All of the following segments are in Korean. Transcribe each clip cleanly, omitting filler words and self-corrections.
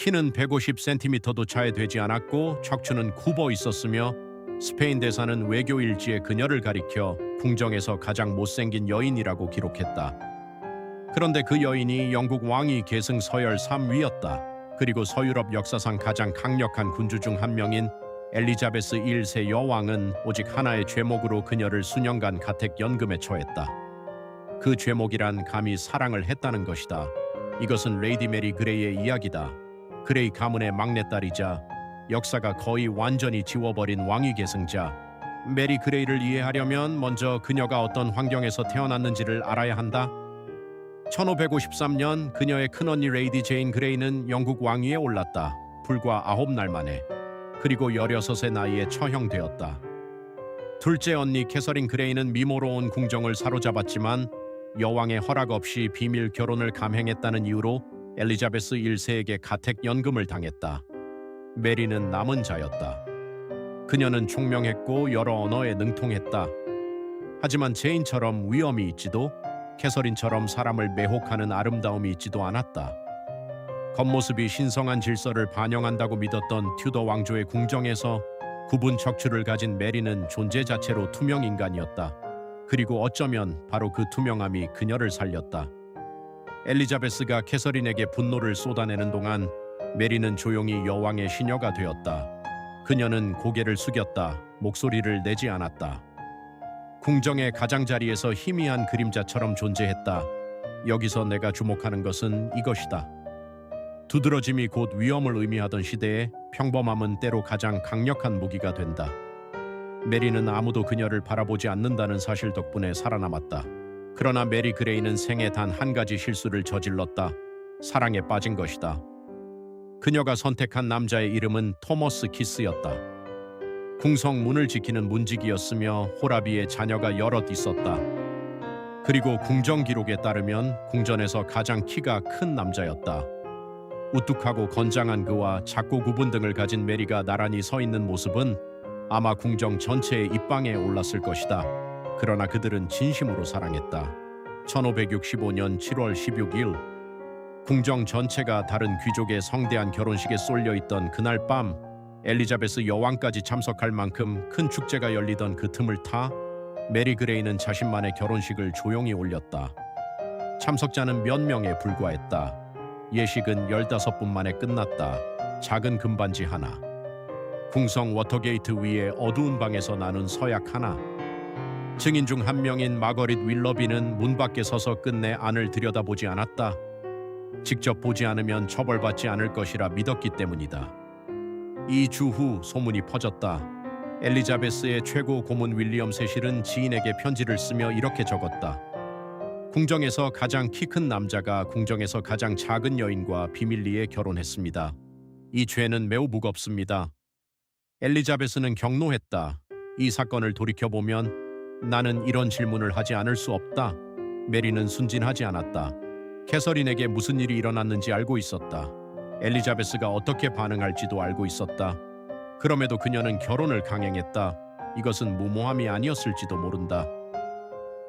키는 150cm도 차에 되지 않았고 척추는 굽어 있었으며 스페인 대사는 외교 일지에 그녀를 가리켜 궁정에서 가장 못생긴 여인이라고 기록했다. 그런데 그 여인이 영국 왕위 계승 서열 3위였다. 그리고 서유럽 역사상 가장 강력한 군주 중 한 명인 엘리자베스 1세 여왕은 오직 하나의 죄목으로 그녀를 수년간 가택 연금에 처했다. 그 죄목이란 감히 사랑을 했다는 것이다. 이것은 레이디 메리 그레이의 이야기다. 그레이 가문의 막내딸이자 역사가 거의 완전히 지워버린 왕위 계승자 메리 그레이를 이해하려면 먼저 그녀가 어떤 환경에서 태어났는지를 알아야 한다. 1553년 그녀의 큰언니 레이디 제인 그레이는 영국 왕위에 올랐다. 불과 9날 만에. 그리고 16의 나이에 처형되었다. 둘째 언니 캐서린 그레이는 미모로 온 궁정을 사로잡았지만 여왕의 허락 없이 비밀 결혼을 감행했다는 이유로 엘리자베스 1세에게 가택 연금을 당했다. 메리는 남은 자였다. 그녀는 총명했고 여러 언어에 능통했다. 하지만 제인처럼 위엄이 있지도 캐서린처럼 사람을 매혹하는 아름다움이 있지도 않았다. 겉모습이 신성한 질서를 반영한다고 믿었던 튜더 왕조의 궁정에서 굽은 척추를 가진 메리는 존재 자체로 투명 인간이었다. 그리고 어쩌면 바로 그 투명함이 그녀를 살렸다. 엘리자베스가 캐서린에게 분노를 쏟아내는 동안 메리는 조용히 여왕의 시녀가 되었다. 그녀는 고개를 숙였다. 목소리를 내지 않았다. 궁정의 가장자리에서 희미한 그림자처럼 존재했다. 여기서 내가 주목하는 것은 이것이다. 두드러짐이 곧 위험을 의미하던 시대에 평범함은 때로 가장 강력한 무기가 된다. 메리는 아무도 그녀를 바라보지 않는다는 사실 덕분에 살아남았다. 그러나 메리 그레이는 생애 단 한 가지 실수를 저질렀다. 사랑에 빠진 것이다. 그녀가 선택한 남자의 이름은 토머스 키스였다. 궁성 문을 지키는 문지기였으며 호라비의 자녀가 여럿 있었다. 그리고 궁정 기록에 따르면 궁전에서 가장 키가 큰 남자였다. 우뚝하고 건장한 그와 작고 굽은 등을 가진 메리가 나란히 서 있는 모습은 아마 궁정 전체의 입방에 올랐을 것이다. 그러나 그들은 진심으로 사랑했다. 1565년 7월 16일 궁정 전체가 다른 귀족의 성대한 결혼식에 쏠려 있던 그날 밤 엘리자베스 여왕까지 참석할 만큼 큰 축제가 열리던 그 틈을 타 메리 그레이는 자신만의 결혼식을 조용히 올렸다. 참석자는 몇 명에 불과했다. 예식은 15분 만에 끝났다. 작은 금반지 하나. 궁성 워터게이트 위에 어두운 방에서 나눈 서약 하나. 증인 중 한 명인 마거릿 윌러비는 문 밖에 서서 끝내 안을 들여다보지 않았다. 직접 보지 않으면 처벌받지 않을 것이라 믿었기 때문이다. 2주 후 소문이 퍼졌다. 엘리자베스의 최고 고문 윌리엄 세실은 지인에게 편지를 쓰며 이렇게 적었다. 궁정에서 가장 키 큰 남자가 궁정에서 가장 작은 여인과 비밀리에 결혼했습니다. 이 죄는 매우 무겁습니다. 엘리자베스는 경노했다. 이 사건을 돌이켜보면 나는 이런 질문을 하지 않을 수 없다. 메리는 순진하지 않았다. 캐서린에게 무슨 일이 일어났는지 알고 있었다. 엘리자베스가 어떻게 반응할지도 알고 있었다. 그럼에도 그녀는 결혼을 강행했다. 이것은 무모함이 아니었을지도 모른다.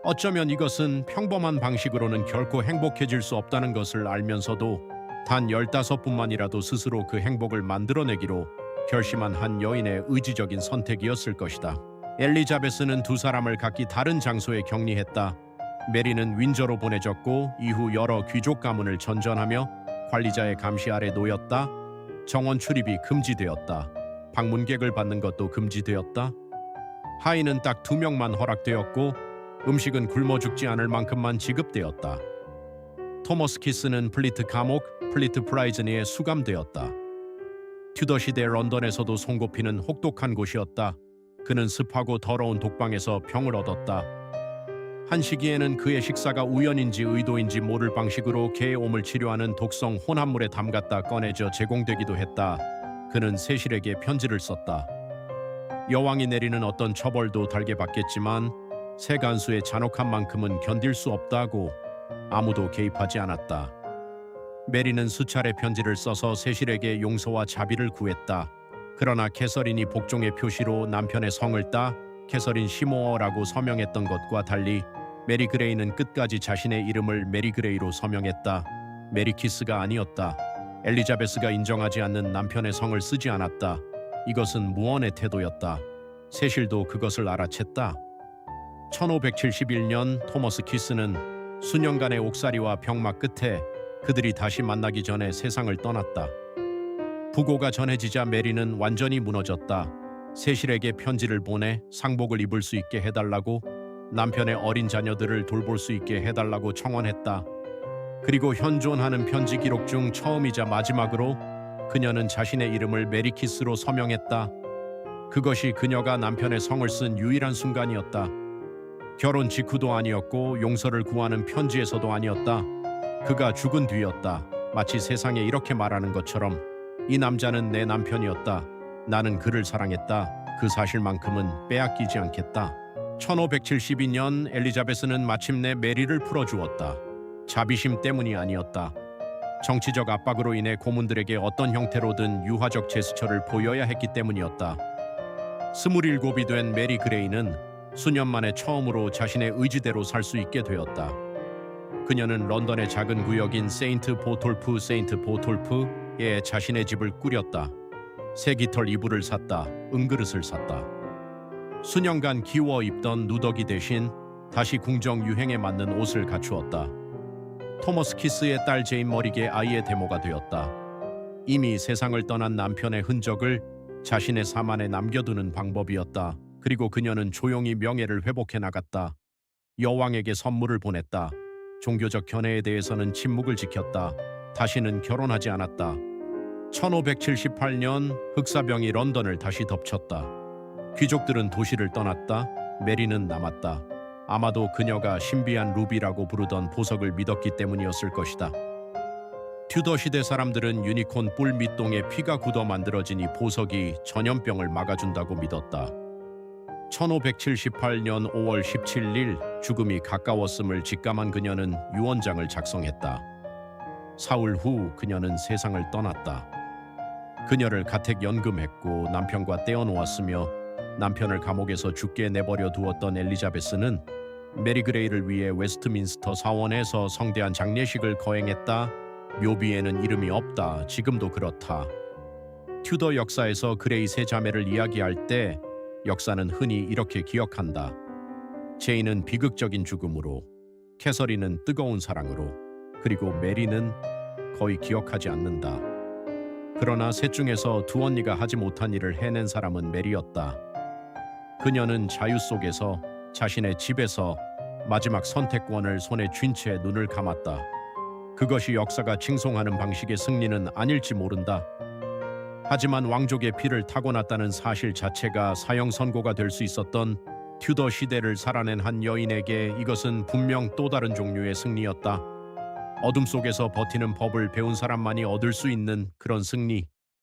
어쩌면 이것은 평범한 방식으로는 결코 행복해질 수 없다는 것을 알면서도 단 15분만이라도 스스로 그 행복을 만들어내기로 결심한 한 여인의 의지적인 선택이었을 것이다. 엘리자베스는 두 사람을 각기 다른 장소에 격리했다. 메리는 윈저로 보내졌고 이후 여러 귀족 가문을 전전하며 관리자의 감시 아래 놓였다. 정원 출입이 금지되었다. 방문객을 받는 것도 금지되었다. 하인은 딱 2명만 허락되었고 음식은 굶어 죽지 않을 만큼만 지급되었다. 토머스 키스는 플리트 감옥, 플리트 프라이즈니에 수감되었다. 튜더 시대 런던에서도 손꼽히는 혹독한 곳이었다. 그는 습하고 더러운 독방에서 병을 얻었다. 한 시기에는 그의 식사가 우연인지 의도인지 모를 방식으로 개의 옴을 치료하는 독성 혼합물에 담갔다 꺼내져 제공되기도 했다. 그는 세실에게 편지를 썼다. 여왕이 내리는 어떤 처벌도 달게 받겠지만 새 간수의 잔혹함만큼은 견딜 수 없다고 아무도 개입하지 않았다. 메리는 수차례 편지를 써서 세실에게 용서와 자비를 구했다. 그러나 캐서린이 복종의 표시로 남편의 성을 따 캐서린 시모어라고 서명했던 것과 달리 메리 그레이는 끝까지 자신의 이름을 메리 그레이로 서명했다. 메리 키스가 아니었다. 엘리자베스가 인정하지 않는 남편의 성을 쓰지 않았다. 이것은 무언의 태도였다. 세실도 그것을 알아챘다. 1571년 토머스 키스는 수년간의 옥살이와 병막 끝에 그들이 다시 만나기 전에 세상을 떠났다. 부고가 전해지자 메리는 완전히 무너졌다. 세실에게 편지를 보내 상복을 입을 수 있게 해달라고, 남편의 어린 자녀들을 돌볼 수 있게 해달라고 청원했다. 그리고 현존하는 편지 기록 중 처음이자 마지막으로 그녀는 자신의 이름을 메리키스로 서명했다. 그것이 그녀가 남편의 성을 쓴 유일한 순간이었다. 결혼 직후도 아니었고 용서를 구하는 편지에서도 아니었다. 그가 죽은 뒤였다. 마치 세상에 이렇게 말하는 것처럼 이 남자는 내 남편이었다. 나는 그를 사랑했다. 그 사실만큼은 빼앗기지 않겠다. 1572년 엘리자베스는 마침내 메리를 풀어주었다. 자비심 때문이 아니었다. 정치적 압박으로 인해 고문들에게 어떤 형태로든 유화적 제스처를 보여야 했기 때문이었다. 27이 된 메리 그레이는 수년 만에 처음으로 자신의 의지대로 살 수 있게 되었다. 그녀는 런던의 작은 구역인 세인트 보톨프에 자신의 집을 꾸렸다. 새 깃털 이불을 샀다. 은그릇을 샀다. 수년간 기워 입던 누더기 대신 다시 궁정 유행에 맞는 옷을 갖추었다. 토머스 키스의 딸 제인 머리게 아이의 데모가 되었다. 이미 세상을 떠난 남편의 흔적을 자신의 삶 안에 남겨두는 방법이었다. 그리고 그녀는 조용히 명예를 회복해 나갔다. 여왕에게 선물을 보냈다. 종교적 견해에 대해서는 침묵을 지켰다. 다시는 결혼하지 않았다. 1578년 흑사병이 런던을 다시 덮쳤다. 귀족들은 도시를 떠났다. 메리는 남았다. 아마도 그녀가 신비한 루비라고 부르던 보석을 믿었기 때문이었을 것이다. 튜더 시대 사람들은 유니콘 뿔 밑동에 피가 굳어 만들어진 이 보석이 전염병을 막아준다고 믿었다. 1578년 5월 17일 죽음이 가까웠음을 직감한 그녀는 유언장을 작성했다. 사흘 후 그녀는 세상을 떠났다. 그녀를 가택연금했고 남편과 떼어놓았으며 남편을 감옥에서 죽게 내버려 두었던 엘리자베스는 메리 그레이를 위해 웨스트민스터 사원에서 성대한 장례식을 거행했다. 묘비에는 이름이 없다. 지금도 그렇다. 튜더 역사에서 그레이 세 자매를 이야기할 때 역사는 흔히 이렇게 기억한다. 제인은 비극적인 죽음으로, 캐서린은 뜨거운 사랑으로, 그리고 메리는 거의 기억하지 않는다. 그러나 셋 중에서 두 언니가 하지 못한 일을 해낸 사람은 메리였다. 그녀는 자유 속에서 자신의 집에서 마지막 선택권을 손에 쥔 채 눈을 감았다. 그것이 역사가 칭송하는 방식의 승리는 아닐지 모른다. 하지만 왕족의 피를 타고났다는 사실 자체가 사형 선고가 될 수 있었던 튜더 시대를 살아낸 한 여인에게 이것은 분명 또 다른 종류의 승리였다. 어둠 속에서 버티는 법을 배운 사람만이 얻을 수 있는 그런 승리.